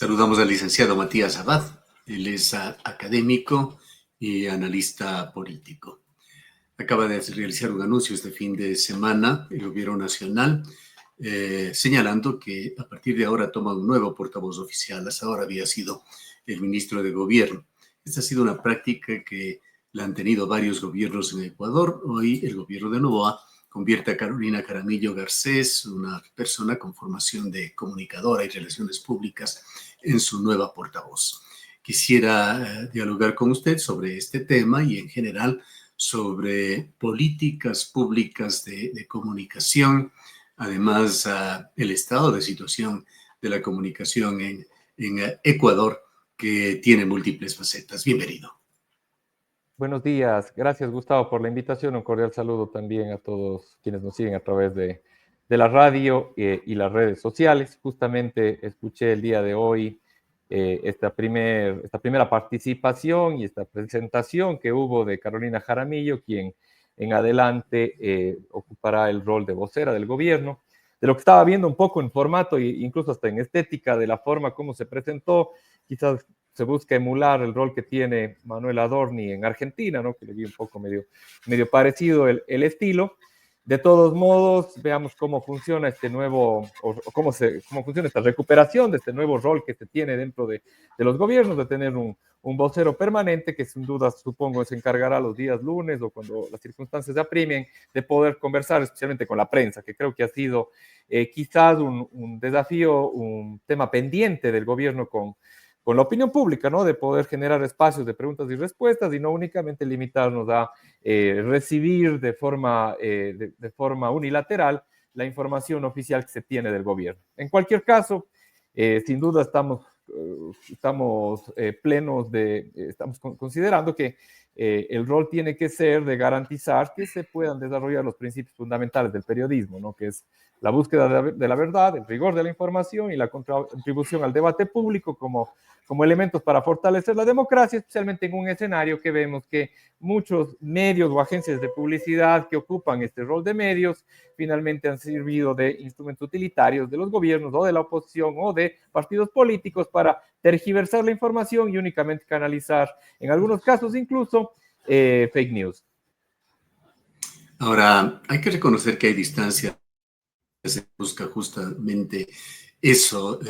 Saludamos al licenciado Matías Abad. Él es académico y analista político. Acaba de realizar un anuncio este fin de semana el gobierno nacional señalando que a partir de ahora toma un nuevo portavoz oficial. Hasta ahora había sido el ministro de Gobierno. Esta ha sido una práctica que la han tenido varios gobiernos en Ecuador. Hoy el gobierno de Noboa convierte a Carolina Jaramillo Garcés, una persona con formación de comunicadora y relaciones públicas, en su nueva portavoz. Quisiera dialogar con usted sobre este tema y en general sobre políticas públicas de comunicación, además el estado de situación de la comunicación en Ecuador, que tiene múltiples facetas. Bienvenido. Buenos días, gracias Gustavo por la invitación, un cordial saludo también a todos quienes nos siguen a través de la radio y las redes sociales. Justamente escuché el día de hoy esta primera participación y esta presentación que hubo de Carolina Jaramillo, quien en adelante ocupará el rol de vocera del gobierno. De lo que estaba viendo un poco en formato e incluso hasta en estética de la forma como se presentó, quizás se busca emular el rol que tiene Manuel Adorni en Argentina, ¿no? Que le vi un poco medio parecido el estilo. De todos modos, veamos cómo funciona este nuevo, o cómo funciona esta recuperación de este nuevo rol que se tiene dentro de los gobiernos, de tener un vocero permanente que sin duda supongo se encargará los días lunes o cuando las circunstancias se apremien de poder conversar especialmente con la prensa, que creo que ha sido quizás un desafío, un tema pendiente del gobierno con la opinión pública, ¿no? De poder generar espacios de preguntas y respuestas y no únicamente limitarnos a recibir de forma unilateral la información oficial que se tiene del gobierno. En cualquier caso, sin duda estamos considerando que el rol tiene que ser de garantizar que se puedan desarrollar los principios fundamentales del periodismo, ¿no? Que es la búsqueda de la verdad, el rigor de la información y la contribución al debate público como elementos para fortalecer la democracia, especialmente en un escenario que vemos que muchos medios o agencias de publicidad que ocupan este rol de medios finalmente han servido de instrumentos utilitarios de los gobiernos o de la oposición o de partidos políticos para tergiversar la información y únicamente canalizar, en algunos casos incluso, fake news. Ahora, hay que reconocer que hay distancia. Se busca justamente eso,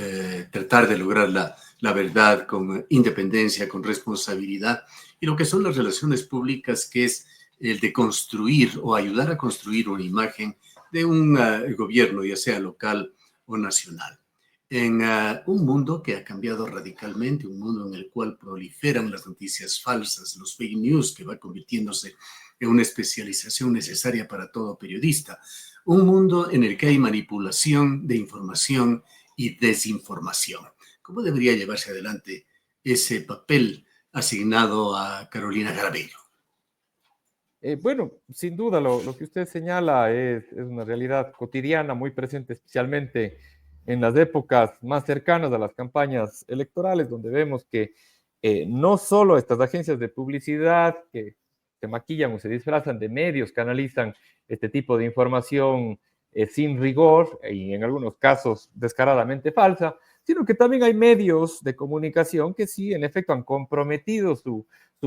tratar de lograr la verdad con independencia, con responsabilidad, y lo que son las relaciones públicas, que es el de construir o ayudar a construir una imagen de un gobierno, ya sea local o nacional. En un mundo que ha cambiado radicalmente, un mundo en el cual proliferan las noticias falsas, los fake news, que va convirtiéndose en una especialización necesaria para todo periodista. Un mundo en el que hay manipulación de información y desinformación. ¿Cómo debería llevarse adelante ese papel asignado a Carolina Jaramillo? Bueno, sin duda lo que usted señala es una realidad cotidiana muy presente, especialmente en las épocas más cercanas a las campañas electorales, donde vemos que no solo estas agencias de publicidad que se maquillan o se disfrazan de medios que analizan este tipo de información sin rigor y en algunos casos descaradamente falsa, sino que también hay medios de comunicación que sí, en efecto, han comprometido su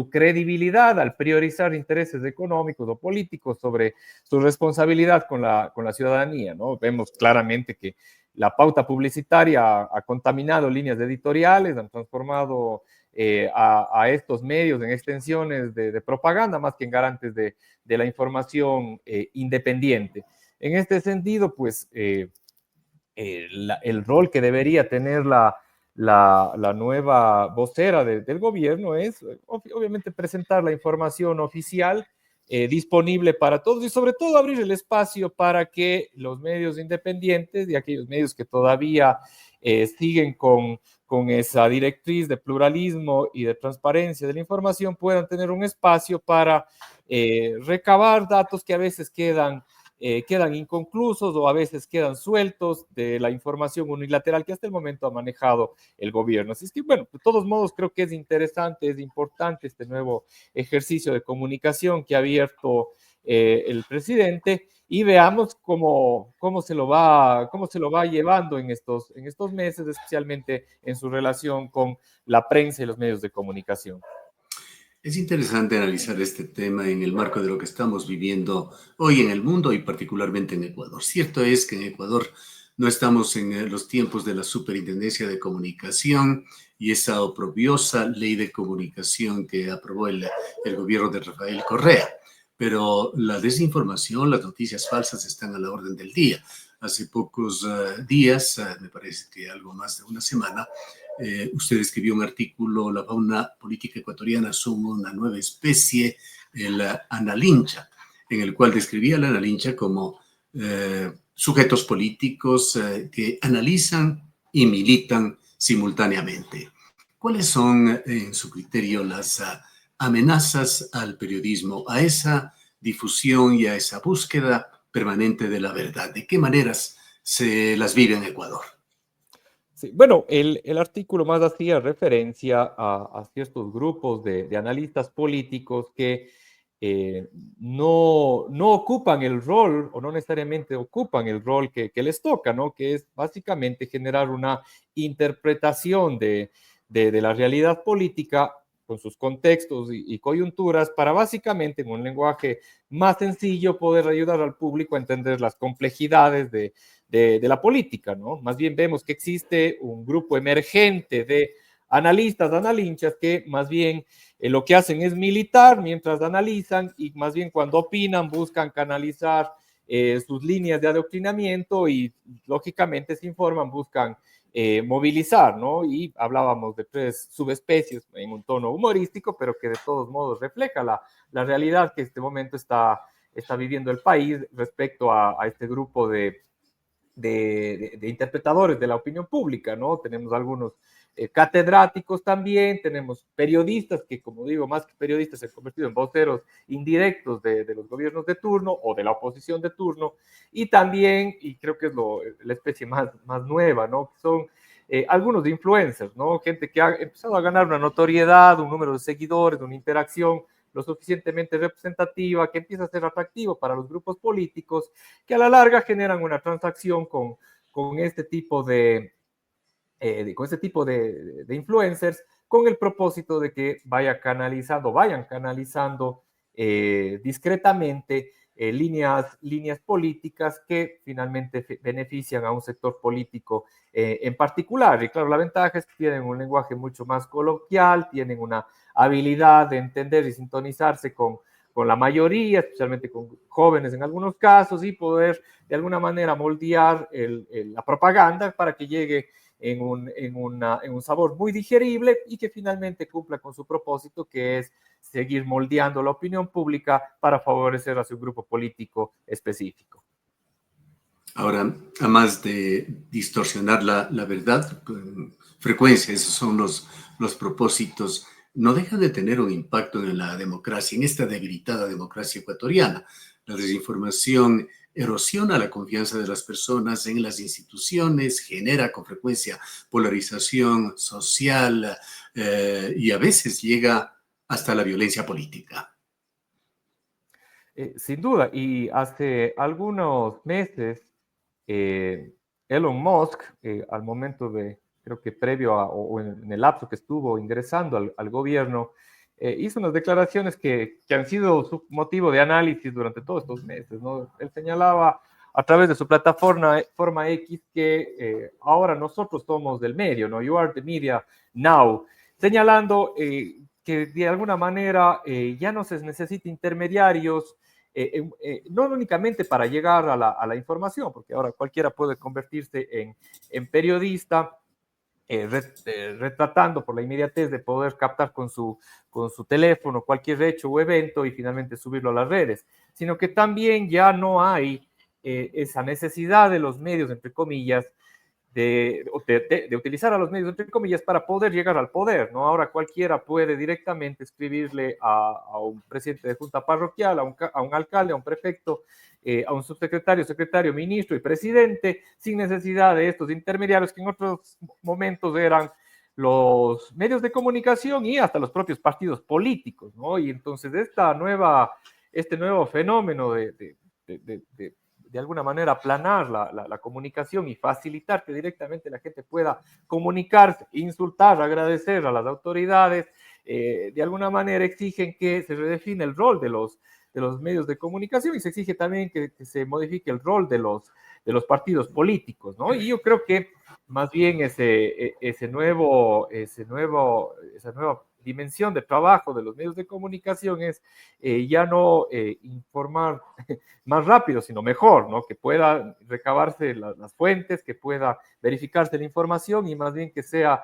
credibilidad al priorizar intereses económicos o políticos sobre su responsabilidad con la ciudadanía, ¿no? Vemos claramente que la pauta publicitaria ha contaminado líneas editoriales, han transformado a estos medios en extensiones de propaganda más que en garantes de la información independiente. En este sentido, pues, el rol que debería tener la nueva vocera del gobierno es, obviamente, presentar la información oficial disponible para todos y sobre todo abrir el espacio para que los medios independientes y aquellos medios que todavía siguen con esa directriz de pluralismo y de transparencia de la información puedan tener un espacio para recabar datos que a veces quedan inconclusos o a veces quedan sueltos de la información unilateral que hasta el momento ha manejado el gobierno. Así es que, bueno, de todos modos creo que es interesante, es importante este nuevo ejercicio de comunicación que ha abierto el presidente, y veamos cómo se lo va llevando en estos meses, especialmente en su relación con la prensa y los medios de comunicación. Es interesante analizar este tema en el marco de lo que estamos viviendo hoy en el mundo y particularmente en Ecuador. Cierto es que en Ecuador no estamos en los tiempos de la Superintendencia de Comunicación y esa oprobiosa ley de comunicación que aprobó el gobierno de Rafael Correa, pero la desinformación, las noticias falsas están a la orden del día. Hace pocos días, me parece que algo más de una semana, usted escribió un artículo, La fauna política ecuatoriana asume una nueva especie, el analincha, en el cual describía la analincha como sujetos políticos que analizan y militan simultáneamente. ¿Cuáles son, en su criterio, las amenazas al periodismo, a esa difusión y a esa búsqueda permanente de la verdad? ¿De qué maneras se las vive en Ecuador? Sí, bueno, el artículo más hacía referencia a ciertos grupos de analistas políticos que no ocupan el rol o no necesariamente ocupan el rol que les toca, ¿no? Que es básicamente generar una interpretación de la realidad política con sus contextos y coyunturas para básicamente en un lenguaje más sencillo poder ayudar al público a entender las complejidades de la política, ¿no? Más bien vemos que existe un grupo emergente de analistas, analinchas, que más bien lo que hacen es militar mientras analizan y más bien cuando opinan buscan canalizar sus líneas de adoctrinamiento y lógicamente se informan, buscan movilizar, ¿no? Y hablábamos de 3 subespecies en un tono humorístico, pero que de todos modos refleja la realidad que en este momento está viviendo el país respecto a este grupo de interpretadores de la opinión pública, ¿no? Tenemos algunos catedráticos también, tenemos periodistas que, como digo, más que periodistas se han convertido en voceros indirectos de los gobiernos de turno o de la oposición de turno, y también, y creo que es la especie más nueva, ¿no? Que son algunos influencers, ¿no? Gente que ha empezado a ganar una notoriedad, un número de seguidores, una interacción lo suficientemente representativa, que empieza a ser atractivo para los grupos políticos, que a la larga generan una transacción con este tipo con este tipo de influencers, con el propósito de que vayan canalizando discretamente líneas políticas que finalmente benefician a un sector político en particular. Y claro, la ventaja es que tienen un lenguaje mucho más coloquial, tienen una habilidad de entender y sintonizarse con la mayoría, especialmente con jóvenes en algunos casos, y poder de alguna manera moldear la propaganda para que llegue en un sabor muy digerible y que finalmente cumpla con su propósito, que es seguir moldeando la opinión pública para favorecer a su grupo político específico. Ahora, además de distorsionar la verdad, con frecuencia, esos son los propósitos, no deja de tener un impacto en la democracia, en esta debilitada democracia ecuatoriana. La desinformación erosiona la confianza de las personas en las instituciones, genera con frecuencia polarización social y a veces llega hasta la violencia política. Sin duda, y hace algunos meses, Elon Musk, al momento creo que previo o en el lapso que estuvo ingresando al gobierno, hizo unas declaraciones que han sido su motivo de análisis durante todos estos meses, ¿no? Él señalaba a través de su plataforma X que ahora nosotros somos del medio, ¿no? You are the media now, señalando que de alguna manera ya no se necesita intermediarios, no únicamente para llegar a la información, porque ahora cualquiera puede convertirse en periodista, retratando por la inmediatez de poder captar con su teléfono cualquier hecho o evento y finalmente subirlo a las redes, sino que también ya no hay esa necesidad de los medios, entre comillas, de utilizar a los medios, entre comillas, para poder llegar al poder, ¿no? Ahora cualquiera puede directamente escribirle a un presidente de junta parroquial, a un alcalde, a un prefecto, a un subsecretario, secretario, ministro y presidente, sin necesidad de estos intermediarios que en otros momentos eran los medios de comunicación y hasta los propios partidos políticos, ¿no? Y entonces esta nueva este nuevo fenómeno de alguna manera aplanar la comunicación y facilitar que directamente la gente pueda comunicarse, insultar, agradecer a las autoridades, de alguna manera exigen que se redefine el rol de los medios de comunicación y se exige también que se modifique el rol de los partidos políticos, ¿no? Y yo creo que más bien esa nueva dimensión de trabajo de los medios de comunicación es ya no informar más rápido, sino mejor, ¿no? Que pueda recabarse las fuentes, que pueda verificarse la información y más bien que sea,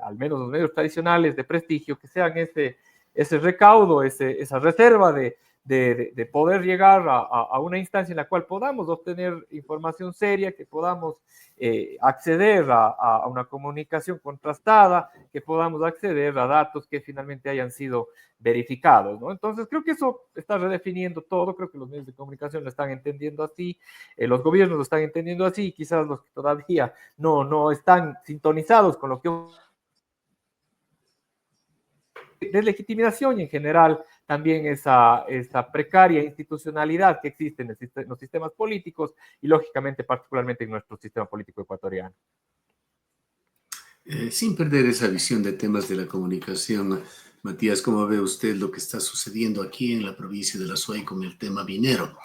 al menos los medios tradicionales de prestigio, que sean ese recaudo, esa reserva de poder llegar a una instancia en la cual podamos obtener información seria, que podamos acceder a una comunicación contrastada, que podamos acceder a datos que finalmente hayan sido verificados, ¿no? Entonces, creo que eso está redefiniendo todo, creo que los medios de comunicación lo están entendiendo así, los gobiernos lo están entendiendo así, y quizás los que todavía no están sintonizados con lo que deslegitimación y en general también esa precaria institucionalidad que existe en los sistemas políticos y lógicamente particularmente en nuestro sistema político ecuatoriano. Sin perder esa visión de temas de la comunicación, Matías, ¿cómo ve usted lo que está sucediendo aquí en la provincia de la Suay con el tema minero?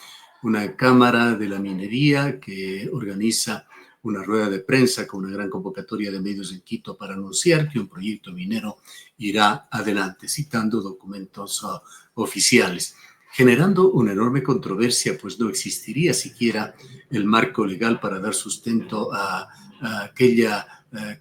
Una cámara de la minería que organiza una rueda de prensa con una gran convocatoria de medios en Quito para anunciar que un proyecto minero irá adelante, citando documentos oficiales, generando una enorme controversia, pues no existiría siquiera el marco legal para dar sustento a aquella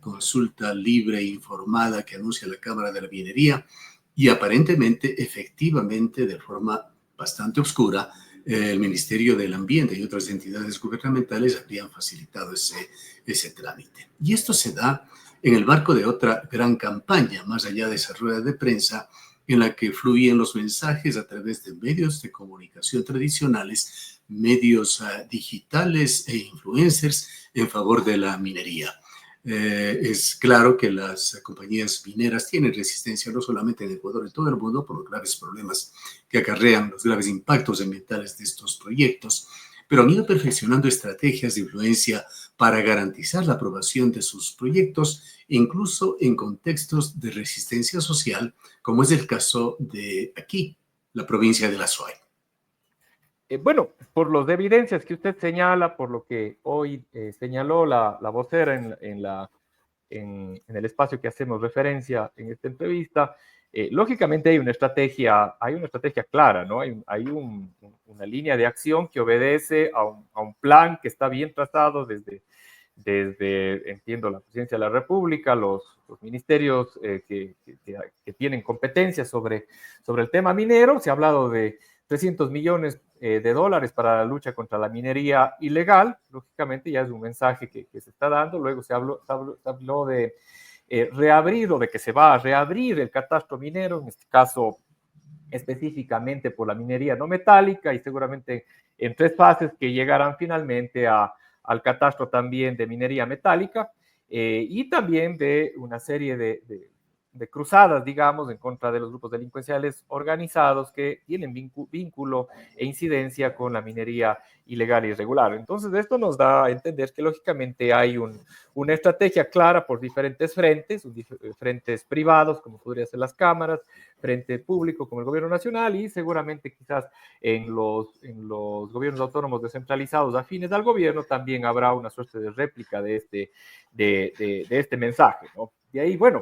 consulta libre e informada que anuncia la Cámara de la Minería y aparentemente, efectivamente, de forma bastante oscura, el Ministerio del Ambiente y otras entidades gubernamentales habrían facilitado ese trámite. Y esto se da en el marco de otra gran campaña, más allá de esa rueda de prensa, en la que fluyen los mensajes a través de medios de comunicación tradicionales, medios digitales e influencers en favor de la minería. Es claro que las compañías mineras tienen resistencia no solamente en Ecuador, en todo el mundo, por los graves problemas que acarrean, los graves impactos ambientales de estos proyectos, pero han ido perfeccionando estrategias de influencia para garantizar la aprobación de sus proyectos, incluso en contextos de resistencia social, como es el caso de aquí, la provincia de La Suay. Bueno, por las evidencias que usted señala, por lo que hoy señaló la vocera en el espacio que hacemos referencia en esta entrevista, lógicamente hay una estrategia clara, ¿no? Hay una línea de acción que obedece a un plan que está bien trazado desde, entiendo, la Presidencia de la República, los ministerios que tienen competencia sobre el tema minero. Se ha hablado de 300 millones de dólares para la lucha contra la minería ilegal. Lógicamente ya es un mensaje que se está dando. Luego se habló de reabrir o de que se va a reabrir el catastro minero, en este caso específicamente por la minería no metálica y seguramente en 3 fases que llegarán finalmente al catastro también de minería metálica y también de una serie de cruzadas, digamos, en contra de los grupos delincuenciales organizados que tienen vínculo e incidencia con la minería ilegal e irregular. Entonces, esto nos da a entender que lógicamente hay una estrategia clara por diferentes frentes, frentes privados, como podrían ser las cámaras, frente público como el gobierno nacional y seguramente quizás en los gobiernos autónomos descentralizados afines al gobierno también habrá una suerte de réplica de este mensaje, ¿no? Y ahí, bueno,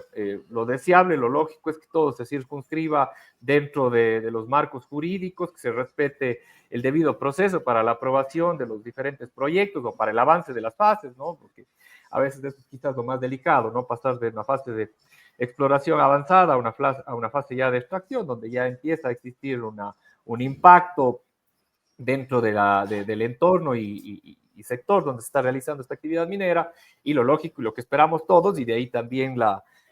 lo deseable, lo lógico es que todo se circunscriba dentro de los marcos jurídicos, que se respete el debido proceso para la aprobación de los diferentes proyectos o para el avance de las fases, ¿no? Porque a veces eso es quizás lo más delicado, ¿no? Pasar de una fase de exploración avanzada a una fase ya de extracción, donde ya empieza a existir un impacto dentro del entorno y sector donde se está realizando esta actividad minera, y lo lógico y lo que esperamos todos, y de ahí también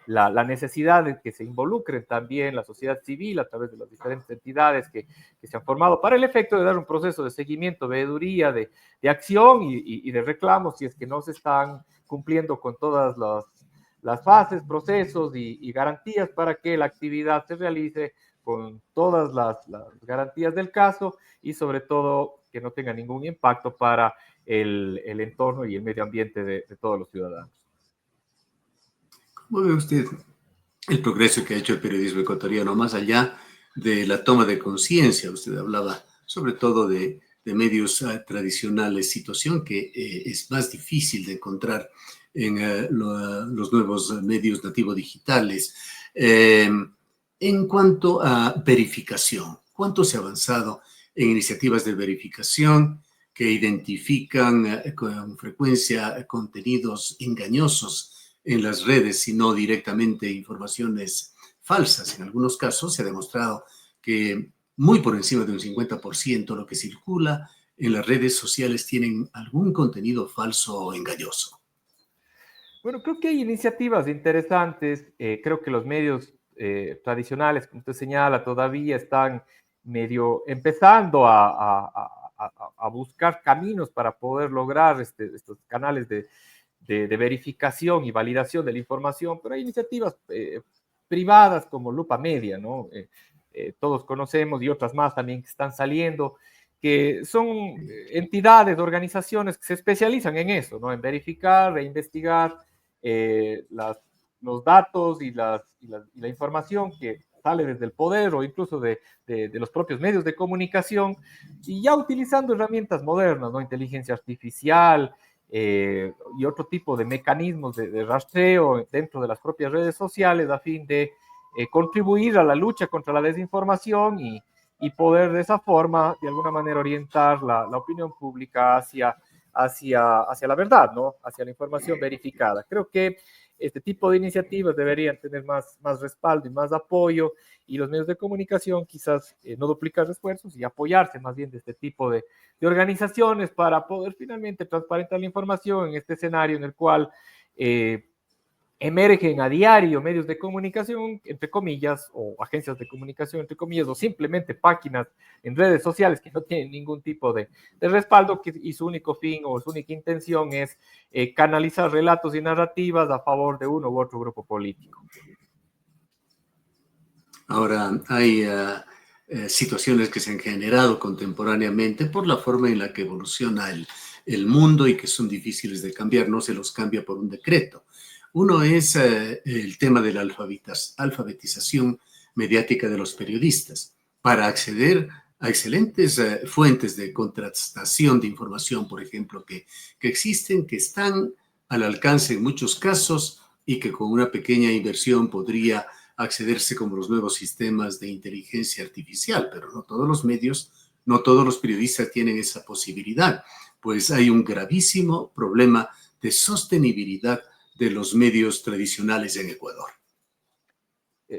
la necesidad de que se involucren también la sociedad civil a través de las diferentes entidades que se han formado para el efecto de dar un proceso de seguimiento, veeduría, de acción y de reclamos si es que no se están cumpliendo con todas las fases, procesos y garantías para que la actividad se realice con todas las garantías del caso y sobre todo que no tenga ningún impacto para el entorno y el medio ambiente de todos los ciudadanos. ¿Cómo ve usted el progreso que ha hecho el periodismo ecuatoriano más allá de la toma de conciencia? Usted hablaba sobre todo de medios tradicionales, situación que es más difícil de encontrar en los nuevos medios nativos digitales. En cuanto a verificación, ¿cuánto se ha avanzado en iniciativas de verificación que identifican con frecuencia contenidos engañosos en las redes, sino directamente informaciones falsas? En algunos casos se ha demostrado que muy por encima de un 50% lo que circula en las redes sociales tienen algún contenido falso o engañoso. Bueno, creo que hay iniciativas interesantes. Creo que los medios tradicionales, como usted señala, todavía están medio empezando a buscar caminos para poder lograr estos canales de verificación y validación de la información, pero hay iniciativas privadas como Lupa Media, ¿no? Todos conocemos y otras más también que están saliendo, que son entidades, organizaciones que se especializan en eso, ¿no? En verificar e investigar los datos y la información que sale desde el poder o incluso de los propios medios de comunicación, y ya utilizando herramientas modernas, ¿no? Inteligencia artificial y otro tipo de mecanismos de rastreo dentro de las propias redes sociales a fin de contribuir a la lucha contra la desinformación y poder de esa forma, de alguna manera, orientar la opinión pública hacia la verdad, ¿no? Hacia la información verificada. Creo que este tipo de iniciativas deberían tener más respaldo y más apoyo, y los medios de comunicación quizás no duplicar esfuerzos y apoyarse más bien de este tipo de organizaciones para poder finalmente transparentar la información en este escenario en el cual emergen a diario medios de comunicación, entre comillas, o agencias de comunicación, entre comillas, o simplemente páginas en redes sociales que no tienen ningún tipo de respaldo y su único fin o su única intención es canalizar relatos y narrativas a favor de uno u otro grupo político. Ahora, hay situaciones que se han generado contemporáneamente por la forma en la que evoluciona el mundo y que son difíciles de cambiar, no se los cambia por un decreto. Uno es el tema de la alfabetización mediática de los periodistas para acceder a excelentes fuentes de contrastación de información, por ejemplo, que existen, que están al alcance en muchos casos y que con una pequeña inversión podría accederse como los nuevos sistemas de inteligencia artificial, pero no todos los medios, no todos los periodistas tienen esa posibilidad, pues hay un gravísimo problema de sostenibilidad de los medios tradicionales en Ecuador.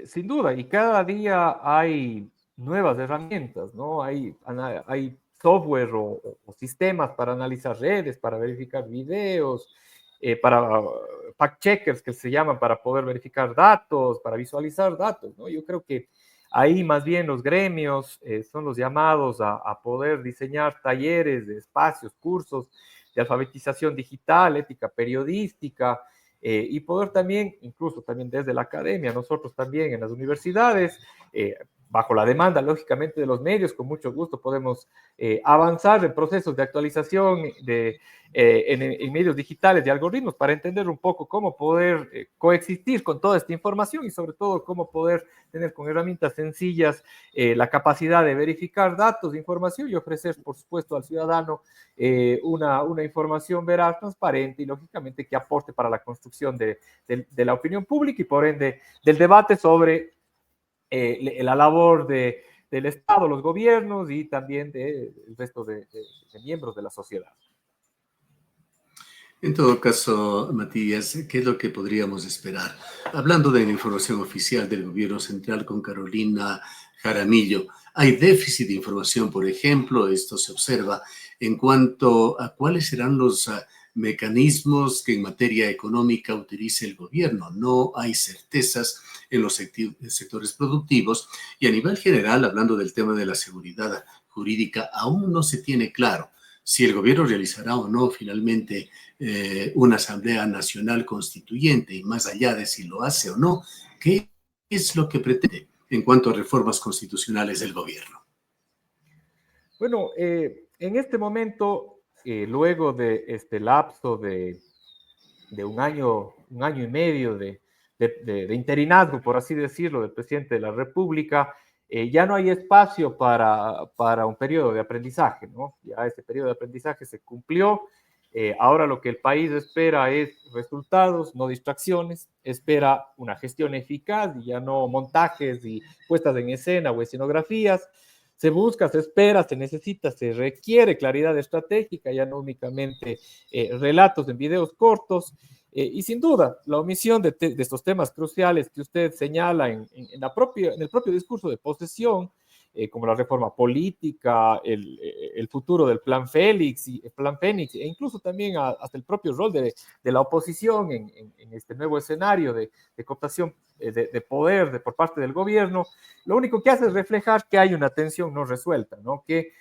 Sin duda, y cada día hay nuevas herramientas, ¿no? Hay software o sistemas para analizar redes, para verificar videos, para fact-checkers que se llaman para poder verificar datos, para visualizar datos, ¿no? Yo creo que ahí más bien los gremios son los llamados a poder diseñar talleres, de espacios, cursos de alfabetización digital, ética periodística, y poder también, incluso también desde la academia, nosotros también en las universidades, bajo la demanda, lógicamente, de los medios, con mucho gusto podemos avanzar en procesos de actualización en medios digitales y algoritmos para entender un poco cómo poder coexistir con toda esta información y sobre todo cómo poder tener con herramientas sencillas la capacidad de verificar datos, información y ofrecer, por supuesto, al ciudadano una información veraz, transparente y lógicamente que aporte para la construcción de la opinión pública y por ende del debate sobre la labor del Estado, los gobiernos y también del resto de miembros de la sociedad. En todo caso, Matías, ¿qué es lo que podríamos esperar? Hablando de la información oficial del gobierno central con Carolina Jaramillo, hay déficit de información, por ejemplo, esto se observa en cuanto a cuáles serán los mecanismos que en materia económica utilice el gobierno. No hay certezas en los sectores productivos y a nivel general, hablando del tema de la seguridad jurídica, aún no se tiene claro si el gobierno realizará o no finalmente una Asamblea Nacional Constituyente y más allá de si lo hace o no, ¿qué es lo que pretende? en cuanto a reformas constitucionales del gobierno? Bueno, en este momento, luego de este lapso de un año y medio de interinazgo, por así decirlo, del presidente de la República, ya no hay espacio para un periodo de aprendizaje, ¿no? Ya ese periodo de aprendizaje se cumplió. Ahora lo que el país espera es resultados, no distracciones, espera una gestión eficaz y ya no montajes y puestas en escena o escenografías. Se busca, se espera, se necesita, se requiere claridad estratégica, ya no únicamente relatos en videos cortos. Y sin duda, la omisión de estos temas cruciales que usted señala en el propio discurso de posesión, como la reforma política, el futuro del plan Félix, plan Fénix, e incluso también hasta el propio rol de la oposición en este nuevo escenario de cooptación de poder por parte del gobierno, lo único que hace es reflejar que hay una tensión no resuelta, ¿no? Que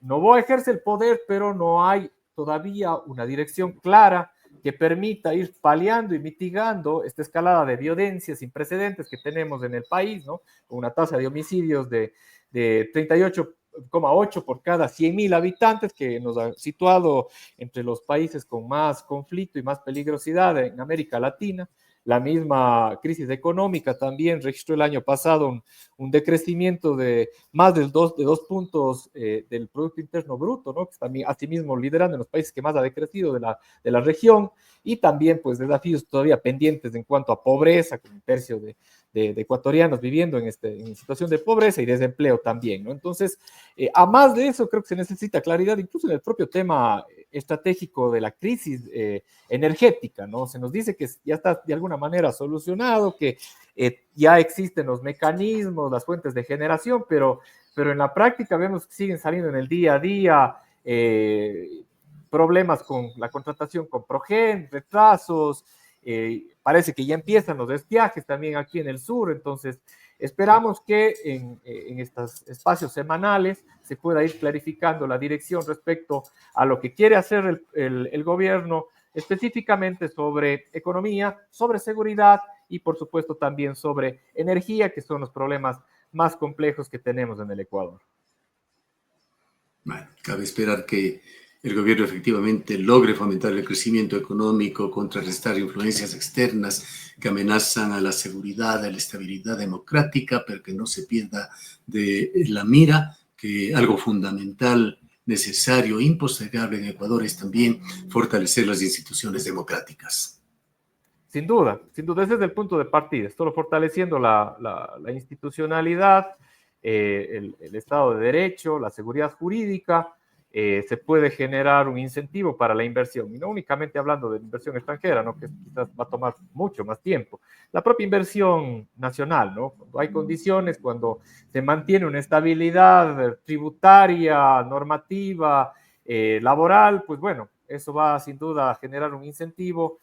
Noboa ejerce el poder, pero no hay todavía una dirección clara que permita ir paliando y mitigando esta escalada de violencia sin precedentes que tenemos en el país, ¿no? Con una tasa de homicidios de 38,8 por cada 100.000 habitantes, que nos ha situado entre los países con más conflicto y más peligrosidad en América Latina. La misma crisis económica también registró el año pasado un decrecimiento de más de 2 puntos del Producto Interno Bruto, ¿no? Que está asimismo liderando en los países que más ha decrecido de la región, y también pues desafíos todavía pendientes en cuanto a pobreza, con un tercio de ecuatorianos viviendo en situación de pobreza y desempleo también, ¿no? Entonces, a más de eso, creo que se necesita claridad incluso en el propio tema estratégico de la crisis energética, ¿no? Se nos dice que ya está de alguna manera solucionado, que ya existen los mecanismos, las fuentes de generación, pero en la práctica vemos que siguen saliendo en el día a día problemas con la contratación con Progen, retrasos, parece que ya empiezan los destiajes también aquí en el sur, entonces esperamos que en estos espacios semanales se pueda ir clarificando la dirección respecto a lo que quiere hacer el gobierno, específicamente sobre economía, sobre seguridad y por supuesto también sobre energía, que son los problemas más complejos que tenemos en el Ecuador. Bueno, cabe esperar que el gobierno efectivamente logre fomentar el crecimiento económico, contrarrestar influencias externas que amenazan a la seguridad, a la estabilidad democrática, pero que no se pierda de la mira que algo fundamental, necesario, impostergable en Ecuador es también fortalecer las instituciones democráticas. Sin duda, ese es el punto de partida, solo fortaleciendo la institucionalidad, el Estado de Derecho, la seguridad jurídica, se puede generar un incentivo para la inversión, y no únicamente hablando de inversión extranjera, ¿no? Que quizás va a tomar mucho más tiempo. La propia inversión nacional, ¿no? Cuando hay condiciones, cuando se mantiene una estabilidad tributaria, normativa, laboral, pues bueno, eso va sin duda a generar un incentivo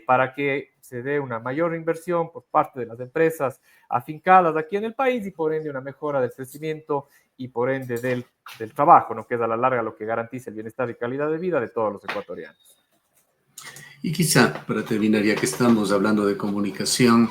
para que se dé una mayor inversión por parte de las empresas afincadas aquí en el país y por ende una mejora del crecimiento y por ende del trabajo, ¿no? Que es a la larga lo que garantiza el bienestar y calidad de vida de todos los ecuatorianos. Y quizá, para terminar, ya que estamos hablando de comunicación,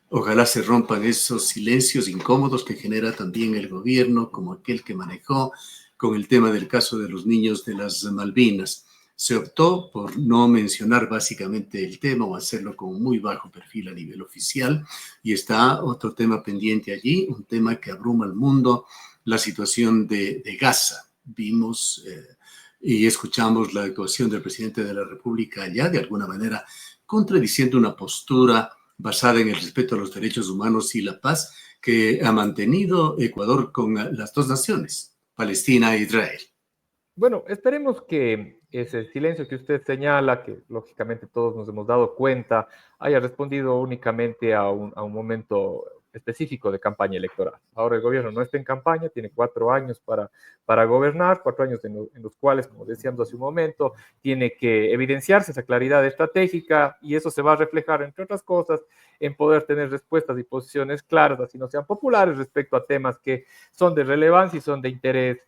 ojalá se rompan esos silencios incómodos que genera también el gobierno, como aquel que manejó con el tema del caso de los niños de las Malvinas. Se optó por no mencionar básicamente el tema o hacerlo con muy bajo perfil a nivel oficial. Y está otro tema pendiente allí, un tema que abruma al mundo, la situación de Gaza. Vimos y escuchamos la actuación del presidente de la República allá, de alguna manera contradiciendo una postura basada en el respeto a los derechos humanos y la paz que ha mantenido Ecuador con las dos naciones, Palestina e Israel. Bueno, esperemos que ese silencio que usted señala, que lógicamente todos nos hemos dado cuenta, haya respondido únicamente a un momento específico de campaña electoral. Ahora el gobierno no está en campaña, tiene 4 años para gobernar, 4 años en los cuales, como decíamos hace un momento, tiene que evidenciarse esa claridad estratégica y eso se va a reflejar, entre otras cosas, en poder tener respuestas y posiciones claras, así no sean populares, respecto a temas que son de relevancia y son de interés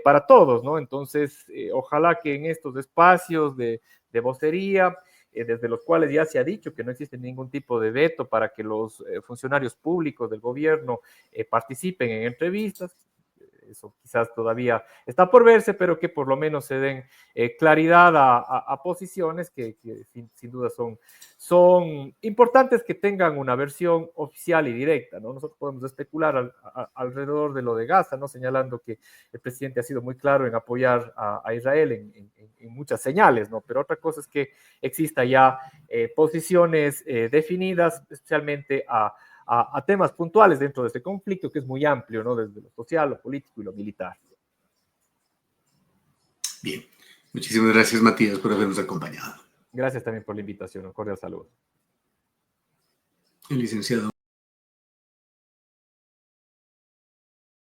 para todos, ¿no? Entonces, ojalá que en estos espacios de vocería desde los cuales ya se ha dicho que no existe ningún tipo de veto para que los funcionarios públicos del gobierno participen en entrevistas. Eso quizás todavía está por verse, pero que por lo menos se den claridad a posiciones que sin duda son importantes, que tengan una versión oficial y directa, ¿no? Nosotros podemos especular alrededor de lo de Gaza, ¿no? Señalando que el presidente ha sido muy claro en apoyar a Israel en muchas señales, ¿no? Pero otra cosa es que exista ya posiciones definidas, especialmente a temas puntuales dentro de este conflicto, que es muy amplio, ¿no? Desde lo social, lo político y lo militar. Bien, muchísimas gracias, Matías, por habernos acompañado. Gracias también por la invitación. Un cordial saludo. El licenciado